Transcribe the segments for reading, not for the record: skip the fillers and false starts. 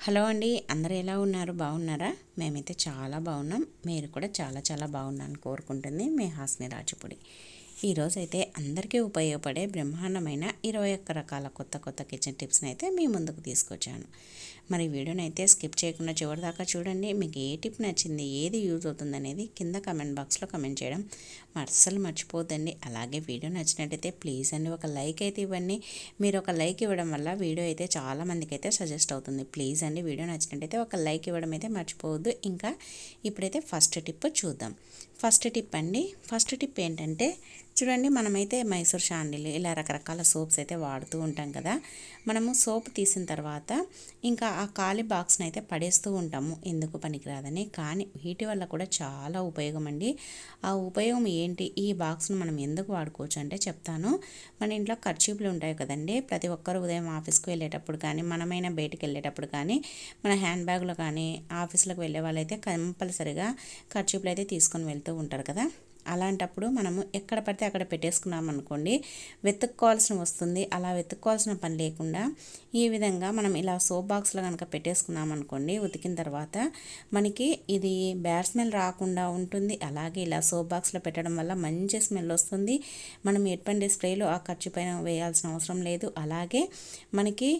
Hello అండి, అందరూ ఎలా ఉన్నారు? బాగున్నారా? మేమైతే చాలా బాగున్నాం. మీరు కూడా చాలా చాలా బాగున్నారని కోరుకుంటుంది మీ హాస్ని రాజుపుడి. ఈరోజైతే అందరికీ ఉపయోగపడే బ్రహ్మాండమైన 21 రకాల కొత్త కొత్త కిచెన్ టిప్స్ని అయితే మీ ముందుకు తీసుకొచ్చాను. మరి వీడియోని అయితే స్కిప్ చేయకుండా చివరి దాకా చూడండి. మీకు ఏ టిప్ నచ్చింది, ఏది యూజ్ అవుతుంది అనేది కింద కమెంట్ బాక్స్లో కమెంట్ చేయడం అస్సలు మర్చిపోద్దండి. అలాగే వీడియో నచ్చినట్టయితే ప్లీజ్ అండి ఒక లైక్ అయితే ఇవ్వండి. మీరు ఒక లైక్ ఇవ్వడం వల్ల వీడియో అయితే చాలా మందికి అయితే సజెస్ట్ అవుతుంది. ప్లీజ్ అండి వీడియో నచ్చినట్టయితే ఒక లైక్ ఇవ్వడం అయితే మర్చిపోవద్దు. ఇంకా ఇప్పుడైతే ఫస్ట్ టిప్ చూద్దాం. ఫస్ట్ టిప్ ఏంటంటే చూడండి, మనమైతే మైసూర్ శాండిల్ ఇలా రకరకాల సోప్స్ అయితే వాడుతూ ఉంటాం కదా. మనము సోప్ తీసిన తర్వాత ఇంకా ఆ ఖాళీ బాక్స్ని అయితే పడేస్తూ ఉంటాము, ఎందుకు పనికిరాదని. కానీ వీటి వల్ల కూడా చాలా ఉపయోగం అండి. ఆ ఉపయోగం ఏంటి, ఈ బాక్స్ను మనం ఎందుకు వాడుకోవచ్చు అంటే చెప్తాను. మన ఇంట్లో కర్చీపులు ఉంటాయి కదండి. ప్రతి ఒక్కరు ఉదయం ఆఫీస్కి వెళ్ళేటప్పుడు కానీ, మనమైనా బయటికి వెళ్ళేటప్పుడు కానీ, మన హ్యాండ్ బ్యాగ్లో కానీ, ఆఫీసులకు వెళ్ళే వాళ్ళైతే కంపల్సరిగా కర్చీపులు అయితే తీసుకొని వెళ్తూ ఉంటారు కదా. అలాంటప్పుడు మనము ఎక్కడ పడితే అక్కడ పెట్టేసుకున్నాం అనుకోండి, వెతుక్కోవాల్సిన వస్తుంది. అలా వెతుక్కోవాల్సిన పని లేకుండా ఈ విధంగా మనం ఇలా సోప్ బాక్స్లో కనుక పెట్టేసుకున్నాం అనుకోండి, ఉతికిన తర్వాత మనకి ఇది బ్యాడ్ స్మెల్ రాకుండా ఉంటుంది. అలాగే ఇలా సోప్ బాక్స్లో పెట్టడం వల్ల మంచి స్మెల్ వస్తుంది. మనం ఎటువంటి స్ప్రేలు ఆ ఖర్చు పైన వేయాల్సిన అవసరం లేదు. అలాగే మనకి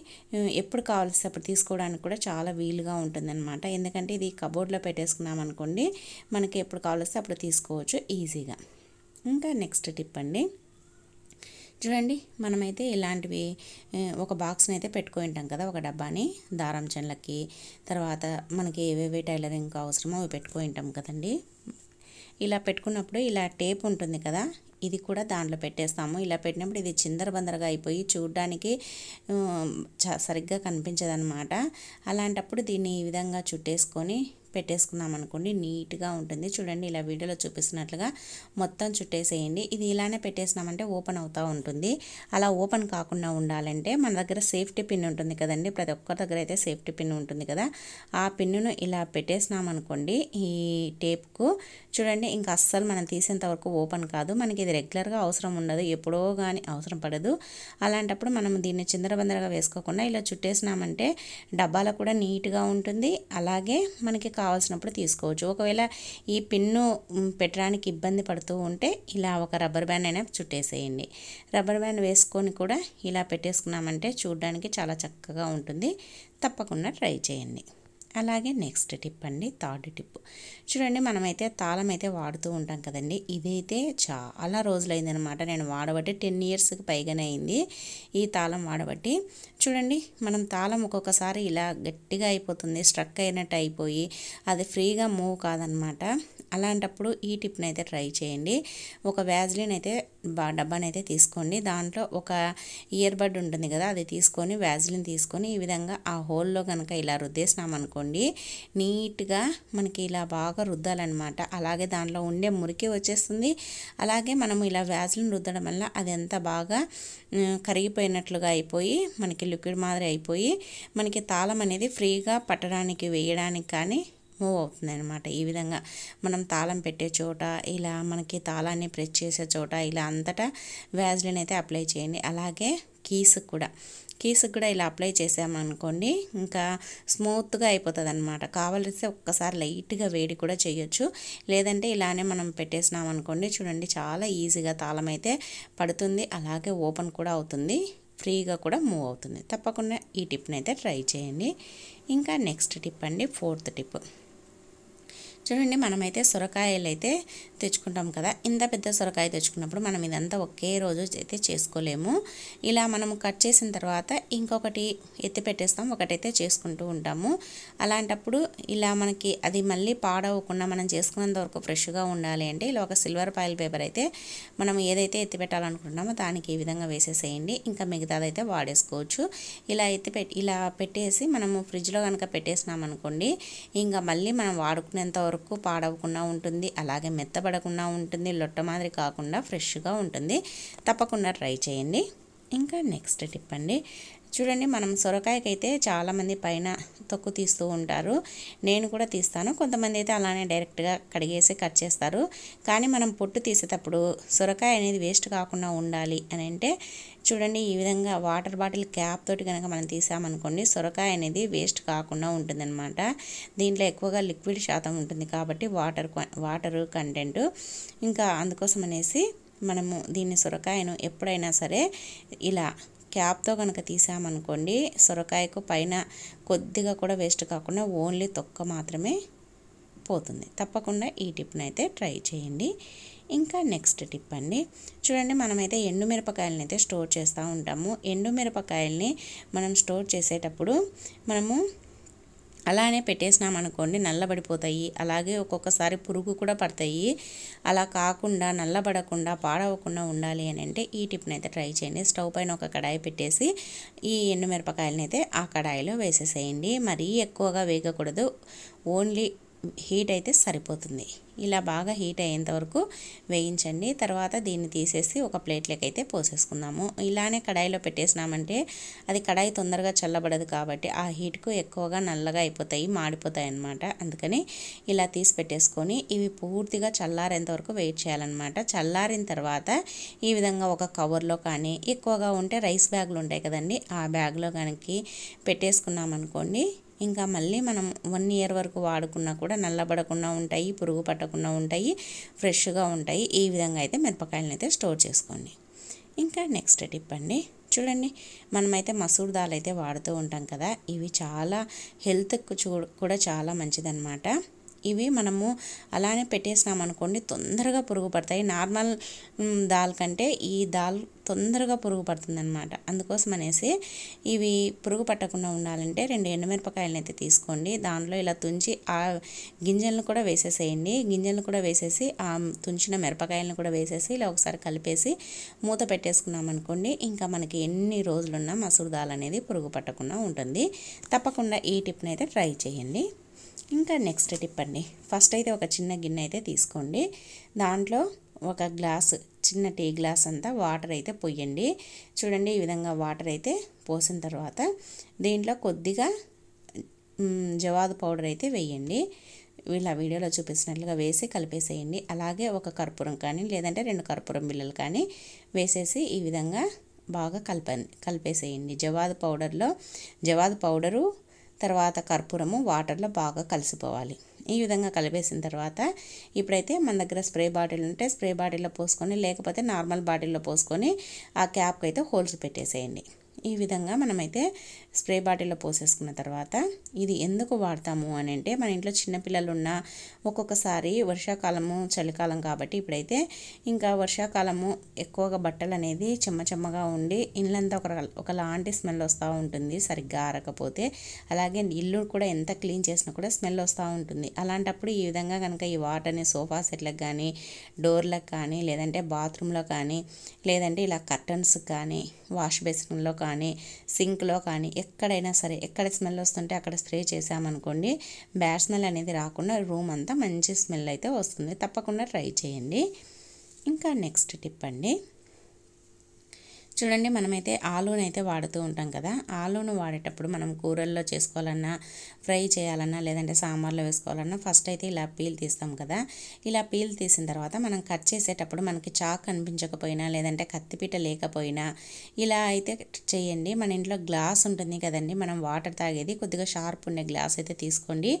ఎప్పుడు కావాల్సి అప్పుడు తీసుకోవడానికి కూడా చాలా వీలుగా ఉంటుందన్నమాట. ఎందుకంటే ఇది కబోర్డ్లో పెట్టేసుకున్నాం అనుకోండి, మనకి ఎప్పుడు కావాల్సి అప్పుడు తీసుకోవచ్చు ఈజీగా. ఇంకా నెక్స్ట్ టిప్ అండి, చూడండి, మనమైతే ఇలాంటివి ఒక బాక్స్ని అయితే పెట్టుకొని ఉంటాం కదా, ఒక డబ్బాని దారం చెన్లకి, తర్వాత మనకి ఏవేవి టైలరింగ్ అవసరమో అవి పెట్టుకొని ఉంటాం కదండి. ఇలా పెట్టుకున్నప్పుడు ఇలా టేప్ ఉంటుంది కదా, ఇది కూడా దాంట్లో పెట్టేస్తాము. ఇలా పెట్టినప్పుడు ఇది చిందరబందరగా అయిపోయి చూడడానికి సరిగ్గా కనిపించదన్నమాట. అలాంటప్పుడు దీన్ని ఈ విధంగా చుట్టేసుకొని పెట్టేసుకున్నాం అనుకోండి, నీట్గా ఉంటుంది. చూడండి, ఇలా వీడియోలో చూపిస్తున్నట్లుగా మొత్తం చుట్టేసేయండి. ఇది ఇలానే పెట్టేసినామంటే ఓపెన్ అవుతూ ఉంటుంది. అలా ఓపెన్ కాకుండా ఉండాలంటే మన దగ్గర సేఫ్టీ పిన్ ఉంటుంది కదండి, ప్రతి ఒక్కరి దగ్గర అయితే సేఫ్టీ పిన్ ఉంటుంది కదా, ఆ పిన్నును ఇలా పెట్టేసినామనుకోండి ఈ టేప్కు, చూడండి ఇంకా అస్సలు మనం తీసేంత వరకు ఓపెన్ కాదు. మనకి ఇది రెగ్యులర్గా అవసరం ఉండదు, ఎప్పుడో కానీ అవసరం పడదు. అలాంటప్పుడు మనం దీన్ని చిందరబందరగా వేసుకోకుండా ఇలా చుట్టేసినామంటే డబ్బాలో కూడా నీట్గా ఉంటుంది. అలాగే మనకి కావాల్సినప్పుడు తీసుకోవచ్చు. ఒకవేళ ఈ పిన్ను పెట్టడానికి ఇబ్బంది పడుతూ ఉంటే ఇలా ఒక రబ్బర్ బ్యాండ్ అయినా చుట్టేసేయండి. రబ్బర్ బ్యాండ్ వేసుకొని కూడా ఇలా పెట్టేసుకున్నామంటే చూడడానికి చాలా చక్కగా ఉంటుంది. తప్పకుండా ట్రై చేయండి. అలాగే నెక్స్ట్ టిప్ అండి, థర్డ్ టిప్. చూడండి, మనమైతే తాళం అయితే వాడుతూ ఉంటాం కదండి. ఇదైతే చాలా రోజులైందనమాట నేను వాడబట్టి, 10 ఇయర్స్కి పైగానే అయింది ఈ తాళం వాడబట్టి. చూడండి, మనం తాళం ఒక్కొక్కసారి ఇలా గట్టిగా అయిపోతుంది, స్ట్రక్ అయినట్టు అయిపోయి అది ఫ్రీగా మూవ్ కాదనమాట. అలాంటప్పుడు ఈ టిప్ని అయితే ట్రై చేయండి. ఒక వ్యాజ్లిన్ అయితే డబ్బానైతే తీసుకోండి. దాంట్లో ఒక ఇయర్ బడ్ ఉంటుంది కదా, అది తీసుకొని వ్యాజ్లిన్ తీసుకొని ఈ విధంగా ఆ హోల్లో కనుక ఇలా రుద్దేసినామనుకోండి, నీట్గా మనకి ఇలా బాగా రుద్దాలన్నమాట. అలాగే దాంట్లో ఉండే మురికి వచ్చేస్తుంది. అలాగే మనం ఇలా వ్యాజ్లిన్ రుద్దడం వల్ల అది ఎంత బాగా కరిగిపోయినట్లుగా అయిపోయి మనకి లిక్విడ్ మాదిరి అయిపోయి మనకి తాళం అనేది ఫ్రీగా పట్టడానికి వేయడానికి కానీ మూవ్ అవుతుంది అనమాట. ఈ విధంగా మనం తాళం పెట్టే చోట, ఇలా మనకి తాళాన్ని ప్రెస్ చేసే చోట ఇలా అంతటా వ్యాజ్లిన్ అయితే అప్లై చేయండి. అలాగే కీస్కి కూడా ఇలా అప్లై చేసామనుకోండి, ఇంకా స్మూత్గా అయిపోతుంది అనమాట. కావాల్సి ఒక్కసారి లైట్గా వేడి కూడా చేయొచ్చు, లేదంటే ఇలానే మనం పెట్టేసినాం అనుకోండి, చూడండి చాలా ఈజీగా తాళం అయితే పడుతుంది. అలాగే ఓపెన్ కూడా అవుతుంది, ఫ్రీగా కూడా మూవ్ అవుతుంది. తప్పకుండా ఈ టిప్ని అయితే ట్రై చేయండి. ఇంకా నెక్స్ట్ టిప్ అండి, ఫోర్త్ టిప్. చూడండి, మనమైతే సొరకాయలు అయితే తెచ్చుకుంటాం కదా. ఇంత పెద్ద సొరకాయ తెచ్చుకున్నప్పుడు మనం ఇదంతా ఒకే రోజు అయితే చేసుకోలేము. ఇలా మనం కట్ చేసిన తర్వాత ఇంకొకటి ఎత్తి పెట్టేస్తాం, ఒకటైతే చేసుకుంటూ ఉంటాము. అలాంటప్పుడు ఇలా మనకి అది మళ్ళీ పాడవకుండా మనం చేసుకున్నంత వరకు ఫ్రెష్గా ఉండాలి అంటే ఇలా ఒక సిల్వర్ ఫాయిల్ పేపర్ అయితే మనం ఏదైతే ఎత్తి పెట్టాలనుకుంటున్నామో దానికి ఈ విధంగా వేసేసేయండి. ఇంకా మిగతాదైతే వాడేసుకోవచ్చు. ఇలా పెట్టేసి మనము ఫ్రిడ్జ్లో కనుక పెట్టేసినాం అనుకోండి, ఇంకా మళ్ళీ మనం వాడుకునేంత వరకు పాడవకుండా ఉంటుంది. అలాగే మెత్తబడకుండా ఉంటుంది, లొట్ట మాదిరి కాకుండా ఫ్రెష్గా ఉంటుంది. తప్పకుండా ట్రై చేయండి. ఇంకా నెక్స్ట్ టిప్ అండి, చూడండి, మనం సొరకాయకైతే చాలామంది పైన తొక్కు తీస్తూ ఉంటారు, నేను కూడా తీస్తాను. కొంతమంది అయితే అలానే డైరెక్ట్గా కడిగేసి కట్ చేస్తారు. కానీ మనం పొట్టు తీసేటప్పుడు సొరకాయ అనేది వేస్ట్ కాకుండా ఉండాలి అని అంటే చూడండి, ఈ విధంగా వాటర్ బాటిల్ క్యాప్ తోటి కనుక మనం తీసామనుకోండి, సొరకాయ అనేది వేస్ట్ కాకుండా ఉంటుందన్నమాట. దీంట్లో ఎక్కువగా లిక్విడ్ శాతం ఉంటుంది కాబట్టి వాటర్ కంటెంట్, ఇంకా అందుకోసం అనేసి మనము దీన్ని సొరకాయను ఎప్పుడైనా సరే ఇలా క్యాప్తో కనుక తీసామనుకోండి, సొరకాయకు పైన కొద్దిగా కూడా వేస్ట్ కాకుండా ఓన్లీ తొక్క మాత్రమే పోతుంది. తప్పకుండా ఈ టిప్ని అయితే ట్రై చేయండి. ఇంకా నెక్స్ట్ టిప్ అండి, చూడండి, మనమైతే ఎండుమిరపకాయలని అయితే స్టోర్ చేస్తూ ఉంటాము. ఎండుమిరపకాయల్ని మనం స్టోర్ చేసేటప్పుడు మనము అలానే పెట్టేసినామనుకోండి నల్లబడిపోతాయి, అలాగే ఒక్కొక్కసారి పురుగు కూడా పడతాయి. అలా కాకుండా నల్లబడకుండా పాడవకుండా ఉండాలి అని అంటే ఈ టిప్ని అయితే ట్రై చేయండి. స్టవ్ పైన ఒక కడాయి పెట్టేసి ఈ ఎండుమిరపకాయలని అయితే ఆ కడాయిలో వేసేసేయండి. మరీ ఎక్కువగా వేగకూడదు, ఓన్లీ హీట్ అయితే సరిపోతుంది. ఇలా బాగా హీట్ అయ్యేంత వరకు వేయించండి. తర్వాత దీన్ని తీసేసి ఒక ప్లేట్లోకి అయితే పోసేసుకుందాము. ఇలానే కడాయిలో పెట్టేసినామంటే అది కడాయి తొందరగా చల్లబడదు కాబట్టి ఆ హీట్కు ఎక్కువగా నల్లగా అయిపోతాయి, మాడిపోతాయి అన్నమాట. అందుకని ఇలా తీసి పెట్టేసుకొని ఇవి పూర్తిగా చల్లారేంత వరకు వెయిట్ చేయాలన్నమాట. చల్లారిన తర్వాత ఈ విధంగా ఒక కవర్లో కానీ, ఎక్కువగా ఉంటే రైస్ బ్యాగులు ఉంటాయి కదండి, ఆ బ్యాగ్లో కనుక పెట్టేసుకున్నామనుకోండి, ఇంకా మళ్ళీ మనం 1 ఇయర్ వరకు వాడుకున్నా కూడా నల్లబడకుండా ఉంటాయి, పురుగు పట్టకుండా ఉంటాయి, ఫ్రెష్గా ఉంటాయి. ఈ విధంగా అయితే మిరపకాయలను అయితే స్టోర్ చేసుకోండి. ఇంకా నెక్స్ట్ టిప్ అండి, చూడండి, మనమైతే మసూర్ దాల్ అయితే వాడుతూ ఉంటాం కదా, ఇవి చాలా హెల్త్కి కూడా చాలా మంచిదన్నమాట. ఇవి మనము అలానే పెట్టేసినామనుకోండి తొందరగా పురుగు పడతాయి. నార్మల్ దాల్ కంటే ఈ దాల్ తొందరగా పురుగు పడుతుంది అనమాట. అందుకోసం అనేసి ఇవి పురుగు పట్టకుండా ఉండాలంటే 2 ఎండుమిరపకాయలను అయితే తీసుకోండి. దాంట్లో ఇలా తుంచి ఆ గింజలను కూడా వేసేసేయండి. గింజలను కూడా వేసేసి ఆ తుంచిన మిరపకాయలను కూడా వేసేసి ఇలా ఒకసారి కలిపేసి మూత పెట్టేసుకున్నాం అనుకోండి, ఇంకా మనకి ఎన్ని రోజులున్నా మసూర్ దాల్ అనేది పురుగు పట్టకుండా ఉంటుంది. తప్పకుండా ఈ టిప్ని అయితే ట్రై చేయండి. ఇంకా నెక్స్ట్ టిప్ అండి, ఫస్ట్ అయితే ఒక చిన్న గిన్నె అయితే తీసుకోండి. దాంట్లో ఒక గ్లాసు, చిన్న టీ గ్లాస్ అంతా వాటర్ అయితే పోయండి. చూడండి, ఈ విధంగా వాటర్ అయితే పోసిన తర్వాత దీంట్లో కొద్దిగా జవాదు పౌడర్ అయితే వేయండి. ఇలా వీడియోలో చూపించినట్లుగా వేసి కలిపేసేయండి. అలాగే ఒక కర్పూరం కానీ లేదంటే 2 కర్పూరం బిళ్ళలు కానీ వేసేసి ఈ విధంగా బాగా కలిపేసేయండి. జవాదు పౌడరు తర్వాత కర్పూరము వాటర్లో బాగా కలిసిపోవాలి. ఈ విధంగా కలిపేసిన తర్వాత ఇప్పుడైతే మన దగ్గర స్ప్రే బాటిల్ ఉంటే స్ప్రే బాటిల్లో పోసుకొని, లేకపోతే నార్మల్ బాటిల్లో పోసుకొని ఆ క్యాప్కి అయితే హోల్స్ పెట్టేసేయండి. ఈ విధంగా మనమైతే స్ప్రే బాటిల్లో పోసేసుకున్న తర్వాత ఇది ఎందుకు వాడతాము అని అంటే, మన ఇంట్లో చిన్నపిల్లలు ఉన్న ఒక్కొక్కసారి వర్షాకాలము చలికాలం కాబట్టి ఇప్పుడైతే ఇంకా వర్షాకాలము ఎక్కువగా బట్టలు అనేది చెమ్మగా ఉండి ఇల్లంతా ఒకలాంటి స్మెల్ వస్తూ ఉంటుంది సరిగ్గా ఆరకపోతే. అలాగే ఇల్లు కూడా ఎంత క్లీన్ చేసినా కూడా స్మెల్ వస్తూ ఉంటుంది. అలాంటప్పుడు ఈ విధంగా కనుక ఈ వాటర్ని సోఫా సెట్లకు కానీ, డోర్లకు కానీ, లేదంటే బాత్రూంలో కానీ, లేదంటే ఇలా కర్టన్స్ కానీ, వాష్ బేసిన్లో కానీ, సింక్లో కానీ, ఎక్కడైనా సరే ఎక్కడ స్మెల్ వస్తుంటే అక్కడ స్ప్రే చేసామనుకోండి, బ్యాడ్ స్మెల్ అనేది రాకుండా రూమ్ అంతా మంచి స్మెల్ అయితే వస్తుంది. తప్పకుండా ట్రై చేయండి. ఇంకా నెక్స్ట్ టిప్ అండి, చూడండి, మనమైతే ఆలూని అయితే వాడుతూ ఉంటాం కదా, ఆలూను వాడేటప్పుడు మనం కూరల్లో చేసుకోవాలన్నా, ఫ్రై చేయాలన్నా, లేదంటే సాంబార్లో వేసుకోవాలన్నా ఫస్ట్ అయితే ఇలా పీల్ తీస్తాం కదా. ఇలా పీల్ తీసిన తర్వాత మనం కట్ చేసేటప్పుడు మనకి చాక్ కనిపించకపోయినా, లేదంటే కత్తిపీట లేకపోయినా ఇలా అయితే చేయండి. మన ఇంట్లో గ్లాస్ ఉంటుంది కదండి, మనం వాటర్ తాగేది, కొద్దిగా షార్ప్ ఉండే గ్లాస్ అయితే తీసుకోండి.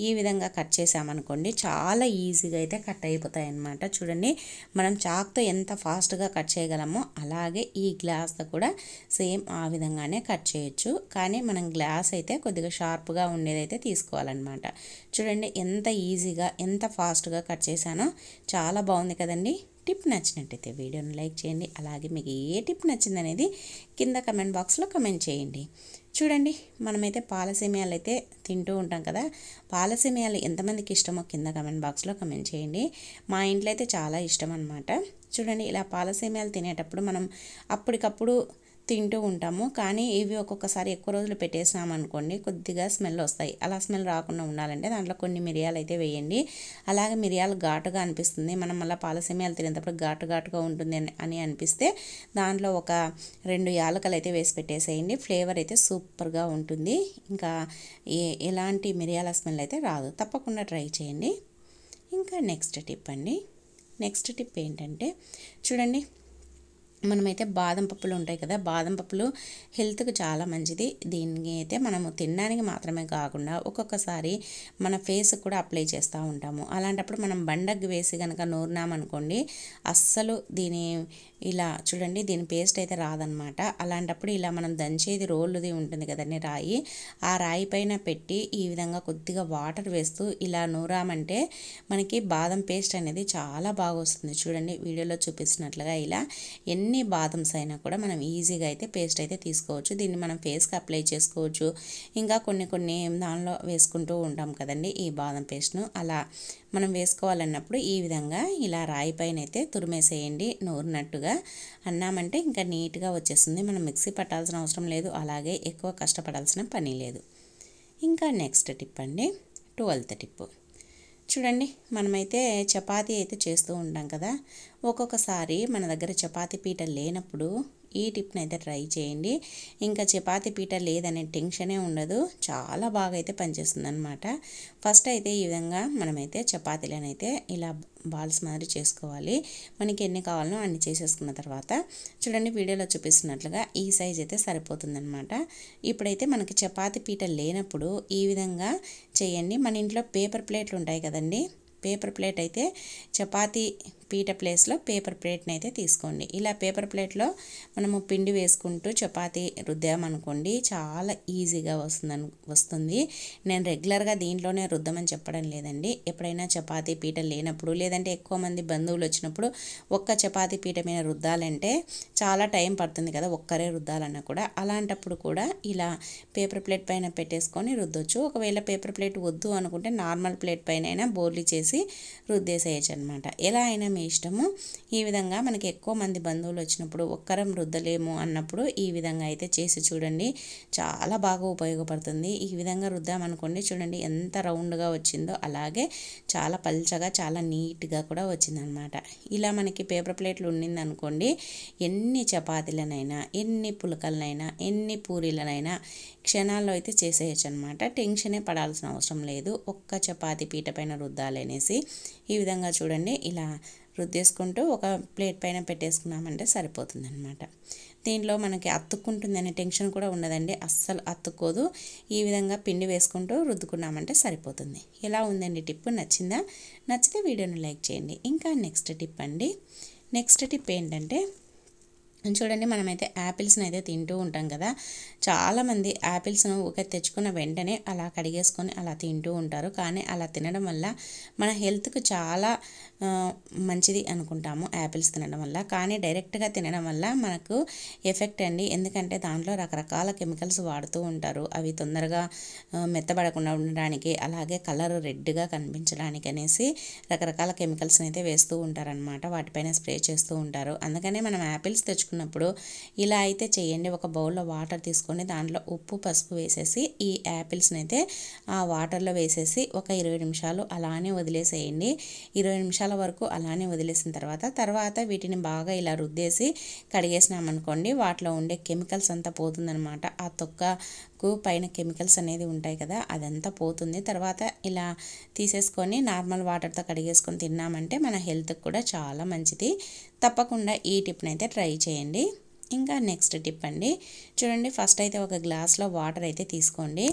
ఈ విధంగా కట్ చేసామనుకోండి చాలా ఈజీగా అయితే కట్ అయిపోతాయి అన్నమాట. చూడండి, మనం చాక్తో ఎంత ఫాస్ట్గా కట్ చేయగలమో అలాగే ఈ గ్లాస్తో కూడా సేమ్ ఆ విధంగానే కట్ చేయొచ్చు. కానీ మనం గ్లాస్ అయితే కొద్దిగా షార్ప్గా ఉండేదైతే తీసుకోవాలన్నమాట. చూడండి, ఎంత ఈజీగా ఎంత ఫాస్ట్గా కట్ చేశానో, చాలా బాగుంది కదండి. టిప్ నచ్చినట్టయితే వీడియోని లైక్ చేయండి. అలాగే మీకు ఏ టిప్ నచ్చిందనేది కింద కమెంట్ బాక్స్లో కమెంట్ చేయండి. చూడండి, మనమైతే పాలసేమియాలు అయితే తింటూ ఉంటాం కదా, పాలసేమియాలు ఎంతమందికి ఇష్టమో కింద కమెంట్ బాక్స్లో కమెంట్ చేయండి. మా ఇంట్లో అయితే చాలా ఇష్టం అన్నమాట. చూడండి, ఇలా పాలసేమియాలు తినేటప్పుడు మనం అప్పటికప్పుడు తింటూ ఉంటాము. కానీ ఇవి ఒక్కొక్కసారి ఎక్కువ రోజులు పెట్టేసామనుకోండి కొద్దిగా స్మెల్ వస్తాయి. అలా స్మెల్ రాకుండా ఉండాలంటే దాంట్లో కొన్ని మిరియాలు అయితే వేయండి. అలాగే మిరియాలు ఘాటుగా అనిపిస్తుంది, మనం మళ్ళీ పాలసేమియాలు తినేటప్పుడు ఘాటుగా ఉంటుంది అని అనిపిస్తే దాంట్లో ఒక 2 యాలకులు అయితే వేసి పెట్టేసేయండి. ఫ్లేవర్ అయితే సూపర్గా ఉంటుంది. ఇంకా ఎలాంటి మిరియాల స్మెల్ అయితే రాదు. తప్పకుండా ట్రై చేయండి. ఇంకా నెక్స్ట్ టిప్ అండి. నెక్స్ట్ టిప్ ఏంటంటే చూడండి, మనమైతే బాదం పప్పులు ఉంటాయి కదా, బాదం పప్పులు హెల్త్కి చాలా మంచిది. దీన్ని అయితే మనము తినడానికి మాత్రమే కాకుండా ఒక్కొక్కసారి మన ఫేస్కి కూడా అప్లై చేస్తూ ఉంటాము. అలాంటప్పుడు మనం బండకు వేసి కనుక నూరినామనుకోండి అస్సలు ఇలా చూడండి దీని పేస్ట్ అయితే రాదనమాట. అలాంటప్పుడు ఇలా మనం దంచేది రోలుది ఉంటుంది కదండి రాయి, ఆ రాయి పైన పెట్టి ఈ విధంగా కొద్దిగా వాటర్ వేస్తూ ఇలా నూరామంటే మనకి బాదం పేస్ట్ అనేది చాలా బాగా వస్తుంది. చూడండి వీడియోలో చూపిస్తున్నట్లుగా ఇలా ఎన్ని బాదమ్స్ అయినా కూడా మనం ఈజీగా అయితే పేస్ట్ అయితే తీసుకోవచ్చు. దీన్ని మనం ఫేస్కి అప్లై చేసుకోవచ్చు. ఇంకా కొన్ని దానిలో వేసుకుంటూ ఉంటాం కదండి ఈ బాదం పేస్ట్ను. అలా మనం వేసుకోవాలన్నప్పుడు ఈ విధంగా ఇలా రాయి పైన అయితే తురిమేసేయండి. నూరినట్టుగా అన్నామంటే ఇంకా నీట్గా వచ్చేస్తుంది. మనం మిక్సీ పట్టాల్సిన అవసరం లేదు, అలాగే ఎక్కువ కష్టపడాల్సిన పని లేదు. ఇంకా నెక్స్ట్ టిప్ అండి, 12th టిప్. చూడండి మనమైతే చపాతీ అయితే చేస్తూ ఉంటాం కదా, ఒక్కొక్కసారి మన దగ్గర చపాతీ పీట లేనప్పుడు ఈ టిప్ని అయితే ట్రై చేయండి. ఇంకా చపాతీ పీట లేదనే టెన్షనే ఉండదు, చాలా బాగా అయితే పనిచేస్తుంది అనమాట. ఫస్ట్ అయితే ఈ విధంగా మనమైతే చపాతీలను అయితే ఇలా బాల్స్ మాదిరి చేసుకోవాలి. మనకి ఎన్ని కావాలనో అన్ని చేసేసుకున్న తర్వాత చూడండి వీడియోలో చూపిస్తున్నట్లుగా ఈ సైజ్ అయితే సరిపోతుందన్నమాట. ఇప్పుడైతే మనకి చపాతీ పీట లేనప్పుడు ఈ విధంగా చేయండి. మన ఇంట్లో పేపర్ ప్లేట్లు ఉంటాయి కదండి, పేపర్ ప్లేట్ అయితే చపాతీ పీట ప్లేస్లో పేపర్ ప్లేట్ని అయితే తీసుకోండి. ఇలా పేపర్ ప్లేట్లో మనము పిండి వేసుకుంటూ చపాతీ రుద్దామనుకోండి చాలా ఈజీగా వస్తుంది. నేను రెగ్యులర్గా దీంట్లోనే రుద్దమని చెప్పడం లేదండి. ఎప్పుడైనా చపాతీ పీట లేనప్పుడు లేదంటే ఎక్కువ మంది బంధువులు వచ్చినప్పుడు ఒక్క చపాతీ పీట మీద రుద్దాలంటే చాలా టైం పడుతుంది కదా, ఒక్కరే రుద్దాలన్నా కూడా. అలాంటప్పుడు కూడా ఇలా పేపర్ ప్లేట్ పైన పెట్టేసుకొని రుద్దొచ్చు. ఒకవేళ పేపర్ ప్లేట్ వద్దు అనుకుంటే నార్మల్ ప్లేట్ పైన అయినా బోర్లీ చేసి రుద్దేసేయచ్చు అనమాట. ఎలా అయినా మీ ఇష్టము. ఈ విధంగా మనకి ఎక్కువ మంది బంధువులు వచ్చినప్పుడు ఒక్కరం రుద్దలేము అన్నప్పుడు ఈ విధంగా అయితే చేసి చూడండి, చాలా బాగా ఉపయోగపడుతుంది. ఈ విధంగా రుద్దామనుకోండి చూడండి ఎంత రౌండ్గా వచ్చిందో, అలాగే చాలా పల్చగా చాలా నీట్గా కూడా వచ్చిందనమాట. ఇలా మనకి పేపర్ ప్లేట్లు ఉండిందనుకోండి ఎన్ని చపాతీలనైనా ఎన్ని పులకలనైనా ఎన్ని పూరీలనైనా క్షణాల్లో అయితే చేసేయచ్చు అనమాట. టెన్షనే పడాల్సిన అవసరం లేదు. ఒక్క చపాతీ పీట పైన రుద్దాలి అనేసి ఈ విధంగా చూడండి ఇలా రుద్దేసుకుంటూ ఒక ప్లేట్ పైన పెట్టేసుకున్నామంటే సరిపోతుందన్నమాట. దీంట్లో మనకి అతుక్కుంటుందనే టెన్షన్ కూడా ఉండదండి, అస్సలు అతుక్కోదు. ఈ విధంగా పిండి వేసుకుంటూ రుద్దుకున్నామంటే సరిపోతుంది. ఎలా ఉందండి టిప్? నచ్చిందా? నచ్చితే వీడియోని లైక్ చేయండి. ఇంకా నెక్స్ట్ టిప్ అండి. నెక్స్ట్ టిప్ ఏంటంటే చూడండి మనమైతే యాపిల్స్ని అయితే తింటూ ఉంటాం కదా, చాలామంది యాపిల్స్ను తెచ్చుకున్న వెంటనే అలా కడిగేసుకొని అలా తింటూ ఉంటారు. కానీ అలా తినడం వల్ల మన హెల్త్కు చాలా మంచిది అనుకుంటాము యాపిల్స్ తినడం వల్ల. కానీ డైరెక్ట్గా తినడం వల్ల మనకు ఎఫెక్ట్ అండి. ఎందుకంటే దాంట్లో రకరకాల కెమికల్స్ వాడుతూ ఉంటారు. అవి తొందరగా మెత్తబడకుండా ఉండడానికి, అలాగే కలర్ రెడ్గా కనిపించడానికి అనేసి రకరకాల కెమికల్స్ని అయితే వేస్తూ ఉంటారనమాట. వాటిపైన స్ప్రే చేస్తూ ఉంటారు. అందుకనే మనం యాపిల్స్ తెచ్చుకున్నప్పుడు ఇలా అయితే చేయండి. ఒక బౌల్లో వాటర్ తీసుకొని దాంట్లో ఉప్పు పసుపు వేసేసి ఈ యాపిల్స్ని అయితే ఆ వాటర్లో వేసేసి ఒక 20 నిమిషాలు అలానే వదిలేసేయండి. 20 నిమిషాల వరకు అలానే వదిలేసిన తర్వాత వీటిని బాగా ఇలా రుద్దేసి కడిగేసినామనుకోండి వాటిలో ఉండే కెమికల్స్ అంతా పోతుందనమాట. ఆ తొక్కకు పైన కెమికల్స్ అనేది ఉంటాయి కదా, అదంతా పోతుంది. తర్వాత ఇలా తీసేసుకొని నార్మల్ వాటర్తో కడిగేసుకొని తిన్నామంటే మన హెల్త్కి కూడా చాలా మంచిది. తప్పకుండా ఈ టిప్ని అయితే ట్రై చేయండి. ఇంకా నెక్స్ట్ టిప్ అండి. చూడండి ఫస్ట్ అయితే ఒక గ్లాస్లో వాటర్ అయితే తీసుకోండి.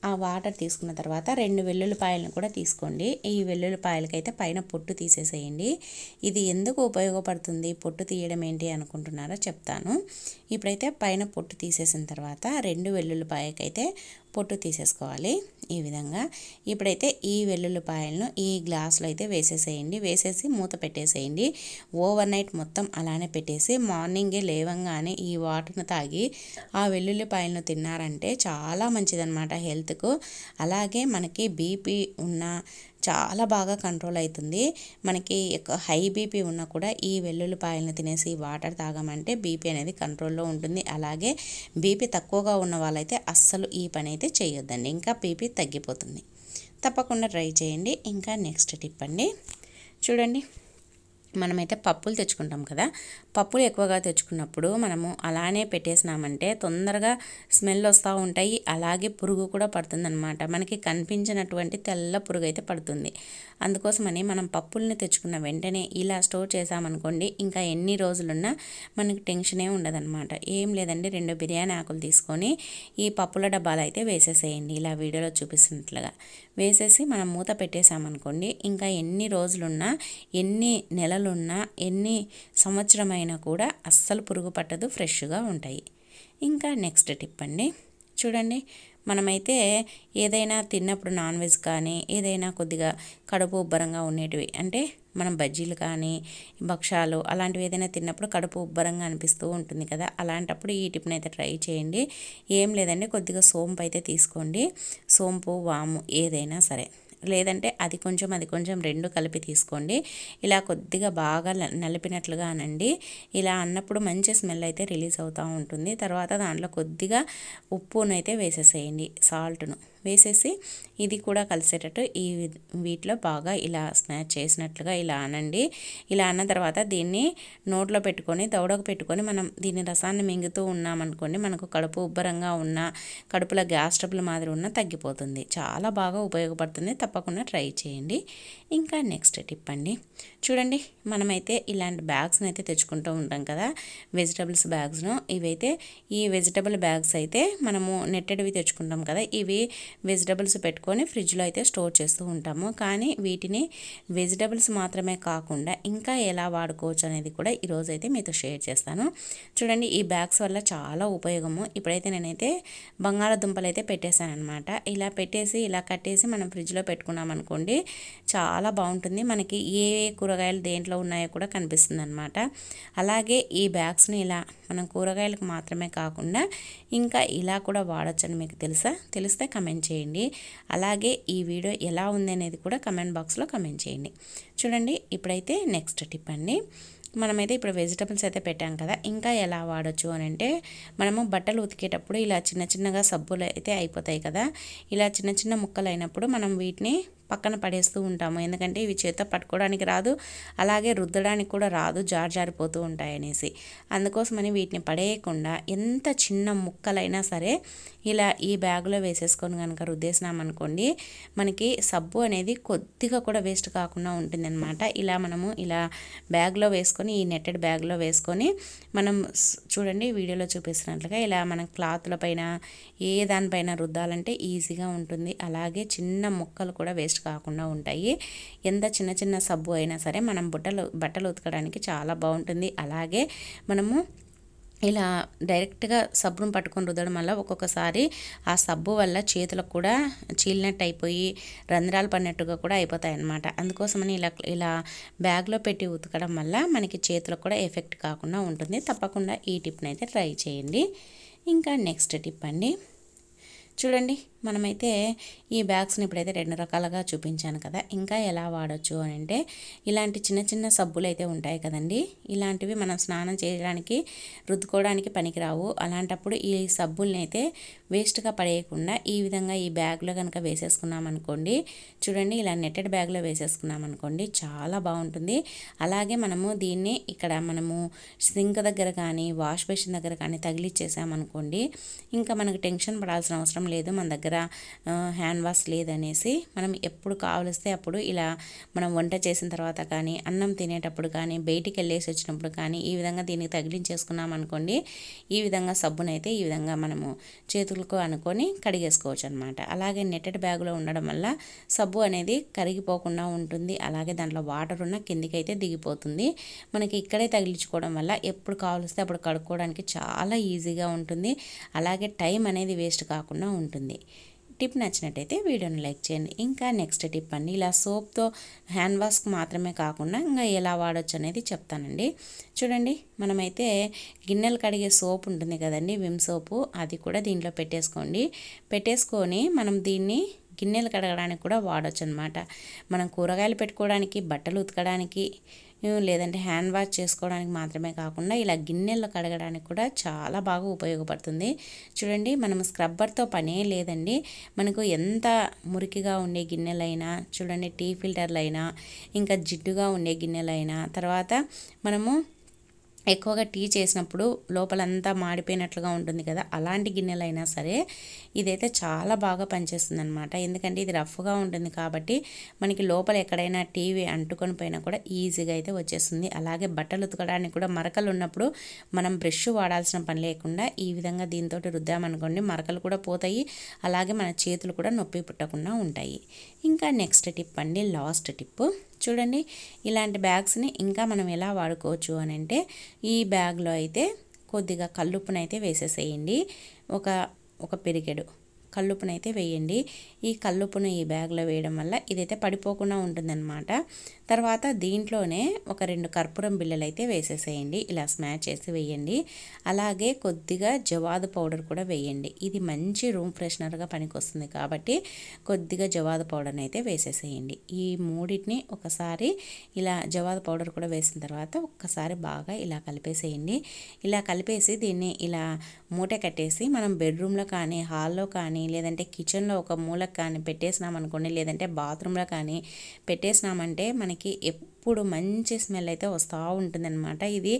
ఆ వాటర్ తీసుకున్న తర్వాత 2 వెల్లుల్లిపాయలను కూడా తీసుకోండి. ఈ వెల్లుల్లిపాయలకైతే పైన పొట్టు తీసేసేయండి. ఇది ఎందుకు ఉపయోగపడుతుంది, పొట్టు తీయడం ఏంటి అనుకుంటున్నారో చెప్తాను. ఇప్పుడైతే పైన పొట్టు తీసేసిన తర్వాత 2 వెల్లుల్లిపాయకైతే పొట్టు తీసేసుకోవాలి. ఈ విధంగా ఇప్పుడైతే ఈ వెల్లుల్లిపాయలను ఈ గ్లాసులో అయితే వేసేసేయండి. వేసేసి మూత పెట్టేసేయండి. ఓవర్ నైట్ మొత్తం అలానే పెట్టేసి మార్నింగే లేవంగానే ఈ వాటర్ను తాగి ఆ వెల్లుల్లిపాయలను తిన్నారంటే చాలా మంచిదన్నమాట హెల్త్కు. అలాగే మనకి బీపీ ఉన్న చాలా బాగా కంట్రోల్ అవుతుంది. మనకి హై బీపీ ఉన్నా కూడా ఈ వెల్లుల్లిపాయలను తినేసి వాటర్ తాగామంటే బీపీ అనేది కంట్రోల్లో ఉంటుంది. అలాగే బీపీ తక్కువగా ఉన్న వాళ్ళైతే అస్సలు ఈ పని అయితే చేయొద్దండి, ఇంకా బీపీ తగ్గిపోతుంది. తప్పకుండా ట్రై చేయండి. ఇంకా నెక్స్ట్ టిప్ అండి, చూడండి మనమైతే పప్పులు తెచ్చుకుంటాం కదా, పప్పులు ఎక్కువగా తెచ్చుకున్నప్పుడు మనము అలానే పెట్టేసినామంటే తొందరగా స్మెల్ వస్తూ ఉంటాయి. అలాగే పురుగు కూడా పడుతుందన్నమాట. మనకి కనిపించినటువంటి తెల్ల పురుగు అయితే పడుతుంది. అందుకోసమని మనం పప్పుల్ని తెచ్చుకున్న వెంటనే ఇలా స్టోర్ చేసామనుకోండి, ఇంకా ఎన్ని రోజులున్నా మనకి టెన్షనే ఉండదన్నమాట. ఏం లేదండి, 2 బిర్యానీ ఆకులు తీసుకొని ఈ పప్పుల డబ్బాలు అయితే వేసేసేయండి. ఇలా వీడియోలో చూపిస్తున్నట్లుగా వేసేసి మనం మూత పెట్టేసామనుకోండి, ఇంకా ఎన్ని రోజులున్నా, ఎన్ని నెలలున్నా, ఎన్ని సంవత్సరమైనా కూడా అస్సలు పురుగు పట్టదు, ఫ్రెష్గా ఉంటాయి. ఇంకా నెక్స్ట్ టిప్ అండి, చూడండి మనమైతే ఏదైనా తిన్నప్పుడు నాన్ వెజ్ కానీ ఏదైనా కొద్దిగా కడుపు ఉబ్బరంగా ఉండేటివి, అంటే మనం బజ్జీలు కానీ భక్షాలు అలాంటివి ఏదైనా తిన్నప్పుడు కడుపు ఉబ్బరంగా అనిపిస్తూ ఉంటుంది కదా, అలాంటప్పుడు ఈ టిప్ని అయితే ట్రై చేయండి. ఏం లేదండి, కొద్దిగా సోంపు అయితే తీసుకోండి. సోంపు, వాము ఏదైనా సరే, లేదంటే అది కొంచెం 2 కలిపి తీసుకోండి. ఇలా కొద్దిగా బాగా నలిపినట్లుగా అనండి. ఇలా అన్నప్పుడు మంచి స్మెల్ అయితే రిలీజ్ అవుతూ ఉంటుంది. తర్వాత దాంట్లో కొద్దిగా ఉప్పును అయితే వేసేసేయండి, సాల్ట్ను వేసేసి ఇది కూడా కలిసేటట్టు వీటిలో బాగా ఇలా స్మాష్ చేసినట్లుగా ఇలా అనండి. ఇలా అన్న తర్వాత దీన్ని నోట్లో పెట్టుకొని దవడకు పెట్టుకొని మనం దీని రసాన్ని మింగుతూ ఉన్నామనుకోండి, మనకు కడుపు ఉబ్బరంగా ఉన్న, కడుపులో గ్యాస్ ట్రబుల్ మాదిరి ఉన్న తగ్గిపోతుంది. చాలా బాగా ఉపయోగపడుతుంది. తప్పకుండా ట్రై చేయండి. ఇంకా నెక్స్ట్ టిప్ అండి, చూడండి మనమైతే ఇలాంటి బ్యాగ్స్ని అయితే తెచ్చుకుంటూ ఉంటాం కదా, వెజిటబుల్స్ బ్యాగ్స్ను. ఇవైతే ఈ వెజిటబుల్ బ్యాగ్స్ అయితే మనము నెట్టెడ్వి తెచ్చుకుంటాం కదా, ఇవి వెజిటబుల్స్ పెట్టుకొని ఫ్రిడ్జ్లో అయితే స్టోర్ చేస్తూ ఉంటాము. కానీ వీటిని వెజిటబుల్స్ మాత్రమే కాకుండా ఇంకా ఎలా వాడుకోవచ్చు అనేది కూడా ఈరోజు అయితే మీతో షేర్ చేస్తాను. చూడండి ఈ బ్యాగ్స్ వల్ల చాలా ఉపయోగము. ఇప్పుడైతే నేనైతే బంగాళాదుంపలు అయితే పెట్టేశాను అనమాట. ఇలా పెట్టేసి ఇలా కట్టేసి మనం ఫ్రిడ్జ్లో పెట్టుకున్నాం అనుకోండి, చాలా బాగుంటుంది. మనకి ఏ కూరగాయలు దేంట్లో ఉన్నాయో కూడా కనిపిస్తుంది అనమాట. అలాగే ఈ బ్యాగ్స్ని ఇలా మనం కూరగాయలకు మాత్రమే కాకుండా ఇంకా ఇలా కూడా వాడచ్చని మీకు తెలిస్తే కమెంట్ చేయండి. అలాగే ఈ వీడియో ఎలా ఉంది అనేది కూడా కమెంట్ బాక్స్లో కమెంట్ చేయండి. చూడండి ఇప్పుడైతే నెక్స్ట్ టిప్ అండి, మనమైతే ఇప్పుడు వెజిటబుల్స్ అయితే పెట్టాం కదా, ఇంకా ఎలా వాడచ్చు అని అంటే, మనము బట్టలు ఉతికేటప్పుడు ఇలా చిన్నగా సబ్బులు అయితే అయిపోతాయి కదా, ఇలా చిన్న ముక్కలు అయినప్పుడు మనం వీటిని పక్కన పడేస్తూ ఉంటాము. ఎందుకంటే ఇవి చేత పట్టుకోవడానికి రాదు, అలాగే రుద్దడానికి కూడా రాదు, జారిపోతూ ఉంటాయి అనేసి. అందుకోసమని వీటిని పడేయకుండా ఎంత చిన్న ముక్కలైనా సరే ఇలా ఈ బ్యాగ్లో వేసేసుకొని కనుక రుద్దేసినామనుకోండి, మనకి సబ్బు అనేది కొద్దిగా కూడా వేస్ట్ కాకుండా ఉంటుందన్నమాట. ఇలా మనము ఇలా బ్యాగ్లో వేసుకొని, ఈ నెట్టెడ్ బ్యాగ్లో వేసుకొని మనం చూడండి వీడియోలో చూపిస్తున్నట్లుగా ఇలా మనం క్లాత్ల పైన ఏ దానిపైన రుద్దాలంటే ఈజీగా ఉంటుంది. అలాగే చిన్న ముక్కలు కూడా వేస్ట్ కాకుండా ఉంటాయి. ఎంత చిన్న సబ్బు అయినా సరే మనం బట్టలు ఉతకడానికి చాలా బాగుంటుంది. అలాగే మనము ఇలా డైరెక్ట్గా సబ్బును పట్టుకొని రుద్దడం వల్ల ఒక్కొక్కసారి ఆ సబ్బు వల్ల చేతులకు కూడా చీలినట్టు అయిపోయి రంధ్రాలు పడినట్టుగా కూడా అయిపోతాయి అన్నమాట. అందుకోసమని ఇలా బ్యాగ్లో పెట్టి ఉతకడం వల్ల మనకి చేతులకు కూడా ఎఫెక్ట్ కాకుండా ఉంటుంది. తప్పకుండా ఈ టిప్ని అయితే ట్రై చేయండి. ఇంకా నెక్స్ట్ టిప్ అండి, చూడండి మనమైతే ఈ బ్యాగ్స్ని ఇప్పుడైతే 2 రకాలుగా చూపించాను కదా, ఇంకా ఎలా వాడచ్చు అని అంటే, ఇలాంటి చిన్న సబ్బులు అయితే ఉంటాయి కదండి, ఇలాంటివి మనం స్నానం చేయడానికి రుద్దుకోవడానికి పనికిరావు. అలాంటప్పుడు ఈ సబ్బుల్ని అయితే వేస్ట్గా పడేయకుండా ఈ విధంగా ఈ బ్యాగ్లో కనుక వేసేసుకున్నాం అనుకోండి, చూడండి ఇలా నెట్టెడ్ బ్యాగ్లో వేసేసుకున్నాం అనుకోండి, చాలా బాగుంటుంది. అలాగే మనము దీన్ని ఇక్కడ మనము సింక్ దగ్గర కానీ వాష్ బేసిన్ దగ్గర కానీ తగిలిచ్చేసామనుకోండి, ఇంకా మనకు టెన్షన్ పడాల్సిన అవసరం లేదు. మన దగ్గర హ్యాండ్ వాష్ లేదనేసి మనం ఎప్పుడు కావలిస్తే అప్పుడు ఇలా మనం వంట చేసిన తర్వాత కానీ, అన్నం తినేటప్పుడు కానీ, బయటికి వెళ్ళేసి వచ్చినప్పుడు కానీ ఈ విధంగా దీనికి తగిలించేసుకున్నాం అనుకోండి, ఈ విధంగా సబ్బునైతే ఈ విధంగా మనము చేతులకు అనుకొని కడిగేసుకోవచ్చు అనమాట. అలాగే నెట్టెడ్ బ్యాగులో ఉండడం వల్ల సబ్బు అనేది కరిగిపోకుండా ఉంటుంది. అలాగే దాంట్లో వాటర్ ఉన్న కిందికైతే దిగిపోతుంది. మనకి ఇక్కడే తగిలించుకోవడం వల్ల ఎప్పుడు కావలిస్తే అప్పుడు కడుక్కోవడానికి చాలా ఈజీగా ఉంటుంది. అలాగే టైం అనేది వేస్ట్ కాకుండా ఉంటుంది. టిప్ నచ్చినట్టయితే వీడియోని లైక్ చేయండి. ఇంకా నెక్స్ట్ టిప్ అండి, ఇలా సోప్తో హ్యాండ్ వాష్కి మాత్రమే కాకుండా ఇంకా ఎలా వాడచ్చు అనేది చెప్తానండి. చూడండి మనమైతే గిన్నెలు కడిగే సోప్ ఉంటుంది కదండి, విమ్ సోపు, అది కూడా దీంట్లో పెట్టేసుకొని మనం దీన్ని గిన్నెలు కడగడానికి కూడా వాడొచ్చు అనమాట. మనం కూరగాయలు పెట్టుకోవడానికి, బట్టలు ఉతకడానికి, లేదంటే హ్యాండ్ వాష్ చేసుకోవడానికి మాత్రమే కాకుండా ఇలా గిన్నెలు కడగడానికి కూడా చాలా బాగా ఉపయోగపడుతుంది. చూడండి, మనం స్క్రబ్బర్తో పనే లేదండి. మనకు ఎంత మురికిగా ఉండే గిన్నెలైనా, చూడండి టీ ఫిల్టర్లైనా, ఇంకా జిడ్డుగా ఉండే గిన్నెలైనా, తర్వాత మనము ఎక్కువగా టీ చేసినప్పుడు లోపలంతా మాడిపోయినట్లుగా ఉంటుంది కదా, అలాంటి గిన్నెలైనా సరే ఇదైతే చాలా బాగా పనిచేస్తుంది అనమాట. ఎందుకంటే ఇది రఫ్గా ఉంటుంది కాబట్టి మనకి లోపల ఎక్కడైనా టీవీ అంటుకొని పోయినా కూడా ఈజీగా అయితే వచ్చేస్తుంది. అలాగే బట్టలు ఉతకడానికి కూడా మరకలు ఉన్నప్పుడు మనం బ్రష్ వాడాల్సిన పని లేకుండా ఈ విధంగా దీంతో రుద్దామనుకోండి, మరకలు కూడా పోతాయి, అలాగే మన చేతులు కూడా నొప్పి పుట్టకుండా ఉంటాయి. ఇంకా నెక్స్ట్ టిప్ అండి, లాస్ట్ టిప్. చూడండి, ఇలాంటి బ్యాగ్స్ని ఇంకా మనం ఎలా వాడుకోవచ్చు అని అంటే, ఈ బ్యాగ్లో అయితే కొద్దిగా కల్లుప్పునైతే వేసేసేయండి. ఒక పిరికెడు కల్లుప్పునైతే వేయండి. ఈ కల్లుప్పును ఈ బ్యాగ్లో వేయడం వల్ల ఇదైతే పడిపోకుండా ఉంటుందన్నమాట. తర్వాత దీంట్లోనే ఒక 2 కర్పూరం బిళ్ళలు అయితే వేసేసేయండి. ఇలా స్మాష్ చేసి వేయండి. అలాగే కొద్దిగా జవాదు పౌడర్ కూడా వేయండి. ఇది మంచి రూమ్ ఫ్రెషనర్గా పనికొస్తుంది కాబట్టి కొద్దిగా జవాదు పౌడర్ని అయితే వేసేసేయండి. ఈ మూడింటిని ఒకసారి ఇలా జవాదు పౌడర్ కూడా వేసిన తర్వాత ఒక్కసారి బాగా ఇలా కలిపేసేయండి. ఇలా కలిపేసి దీన్ని ఇలా మూట కట్టేసి మనం బెడ్రూమ్లో కానీ, హాల్లో కానీ, లేదంటే కిచెన్లో ఒక మూలకు కానీ పెట్టేసినామనుకోండి, లేదంటే బాత్రూంలో కానీ పెట్టేసినామంటే మనకి ఎప్పుడు మంచి స్మెల్ అయితే వస్తూ ఉంటుందన్నమాట. ఇది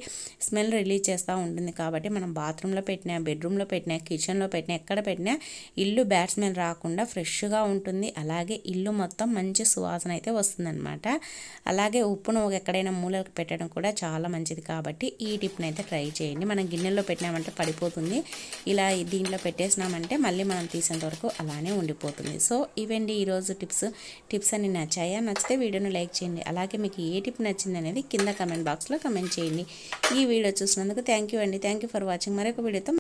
స్మెల్ రిలీజ్ చేస్తూ ఉంటుంది కాబట్టి మనం బాత్రూంలో పెట్టినా, బెడ్రూమ్లో పెట్టినా, కిచెన్లో పెట్టినా, ఎక్కడ పెట్టినా ఇల్లు బ్యాడ్ స్మెల్ రాకుండా ఫ్రెష్గా ఉంటుంది. అలాగే ఇల్లు మొత్తం మంచి సువాసన అయితే వస్తుందన్నమాట. అలాగే ఉప్పును ఎక్కడైనా మూలకి పెట్టడం కూడా చాలా మంచిది కాబట్టి ఈ టిప్ని అయితే ట్రై చేయండి. మనం గిన్నెల్లో పెట్టినామంటే పడిపోతుంది. ఇలా దీంట్లో పెట్టేసినామంటే మళ్ళీ మనం తీసేంత వరకు అలానే ఉండిపోతుంది. సో ఇవండి ఈరోజు టిప్స్ అన్ని నచ్చాయా? నచ్చితే వీడియోను లైక్ చేయండి. అలాగే మీకు ఏ టిప్ నచ్చింది అనేది కింద కమెంట్ బాక్స్లో కమెంట్ చేయండి. ఈ వీడియో చూసినందుకు థ్యాంక్ యూ అండి. Thank you for watching. మరొక వీడియోతో